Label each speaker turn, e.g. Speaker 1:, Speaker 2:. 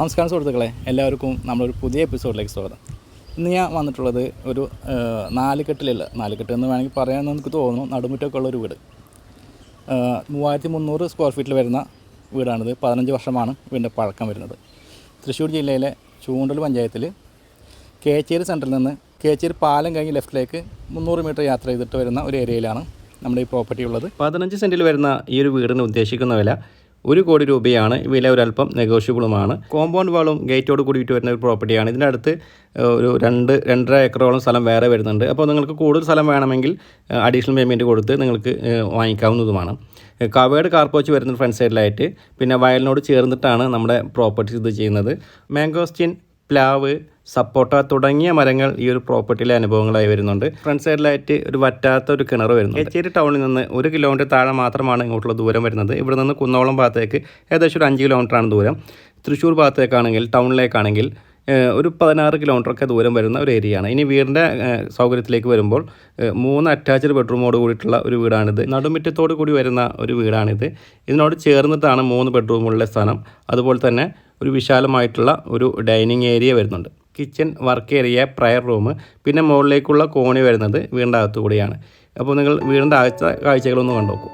Speaker 1: നമസ്കാരം സുഹൃത്തുക്കളെ, എല്ലാവർക്കും നമ്മളൊരു പുതിയ എപ്പിസോഡിലേക്ക് സ്വാഗതം. ഇന്ന് ഞാൻ വന്നിട്ടുള്ളത് ഒരു നാലുകെട്ടിലുള്ള നാലുകെട്ട് എന്ന് വേണമെങ്കിൽ പറയാമെന്ന് എനിക്ക് തോന്നുന്നു. നടുമുറ്റമൊക്കെ ഉള്ളൊരു വീട്, 3300 സ്ക്വയർ ഫീറ്റിൽ വരുന്ന വീടാണിത്. 15 വർഷമാണ് വീടിൻ്റെ പഴക്കം വരുന്നത്. തൃശ്ശൂർ ജില്ലയിലെ ചൂണ്ടൽ പഞ്ചായത്തിൽ കേച്ചേരി സെൻറ്ററിൽ നിന്ന് കേച്ചേരി പാലം കഴിഞ്ഞ് ലെഫ്റ്റിലേക്ക് 300 മീറ്റർ യാത്ര ചെയ്തിട്ട് വരുന്ന ഒരു ഏരിയയിലാണ് നമ്മുടെ ഈ പ്രോപ്പർട്ടി ഉള്ളത്. 15 സെൻറ്റിൽ വരുന്ന ഈ ഒരു വീടിന് ഉദ്ദേശിക്കുന്ന വില 1 കോടി രൂപയാണ്. വില ഒരല്പം നെഗോഷ്യബിളുമാണ്. കോമ്പൗണ്ട് വാളും ഗേറ്റോട് കൂടിയിട്ട് വരുന്ന ഒരു പ്രോപ്പർട്ടിയാണ്. ഇതിൻ്റെ അടുത്ത് ഒരു 2-2.5 ഏക്കറോളം സ്ഥലം വേറെ വരുന്നുണ്ട്. അപ്പോൾ നിങ്ങൾക്ക് കൂടുതൽ സ്ഥലം വേണമെങ്കിൽ അഡീഷണൽ പേയ്മെൻറ്റ് കൊടുത്ത് നിങ്ങൾക്ക് വാങ്ങിക്കാവുന്നതുമാണ്. കവേർഡ് കാർപോച്ച് വരുന്ന ഫ്രണ്ട് സൈഡിലായിട്ട്, പിന്നെ വയലിനോട് ചേർന്നിട്ടാണ് നമ്മുടെ പ്രോപ്പർട്ടി ഇത് ചെയ്യുന്നത്. മാംഗോസ്റ്റിൻ, പ്ലാവ്, സപ്പോട്ട തുടങ്ങിയ മരങ്ങൾ ഈ ഒരു പ്രോപ്പർട്ടിയിലെ അനുഭവങ്ങളായി വരുന്നുണ്ട്. ഫ്രണ്ട് സൈഡിലായിട്ട് ഒരു വറ്റാത്ത ഒരു കിണർ വരുന്നു. കേച്ചേരി ടൗണിൽ നിന്ന് 1 കിലോമീറ്റർ താഴെ മാത്രമാണ് ഇങ്ങോട്ടുള്ള ദൂരം വരുന്നത്. ഇവിടെ നിന്ന് കുന്നോളം ഭാഗത്തേക്ക് ഏകദേശം ഒരു 5 കിലോമീറ്ററാണ് ദൂരം. തൃശ്ശൂർ ഭാഗത്തേക്കാണെങ്കിൽ, ടൗണിലേക്കാണെങ്കിൽ ഒരു 16 കിലോമീറ്ററൊക്കെ ദൂരം വരുന്ന ഒരു ഏരിയയാണ്. ഇനി വീടിൻ്റെ സൗകര്യത്തിലേക്ക് വരുമ്പോൾ 3 അറ്റാച്ച്ഡ് ബെഡ്റൂമോട് കൂടിയിട്ടുള്ള ഒരു വീടാണിത്. നടുമുറ്റത്തോട് കൂടി വരുന്ന ഒരു വീടാണിത്. ഇതിനോട് ചേർന്നിട്ടാണ് 3 ബെഡ്റൂമുള്ള സ്ഥലം. അതുപോലെ തന്നെ ഒരു വിശാലമായിട്ടുള്ള ഒരു ഡൈനിങ് ഏരിയ വരുന്നുണ്ട്. Kitchen, work area, prayer room, പിന്നെ മുകളിലേക്കുള്ള കോണി വരുന്നത് വീടിൻ്റെ അകത്തു കൂടിയാണ്. അപ്പോൾ നിങ്ങൾ വീടിൻ്റെ കാഴ്ചകളൊന്ന് കണ്ടു നോക്കൂ.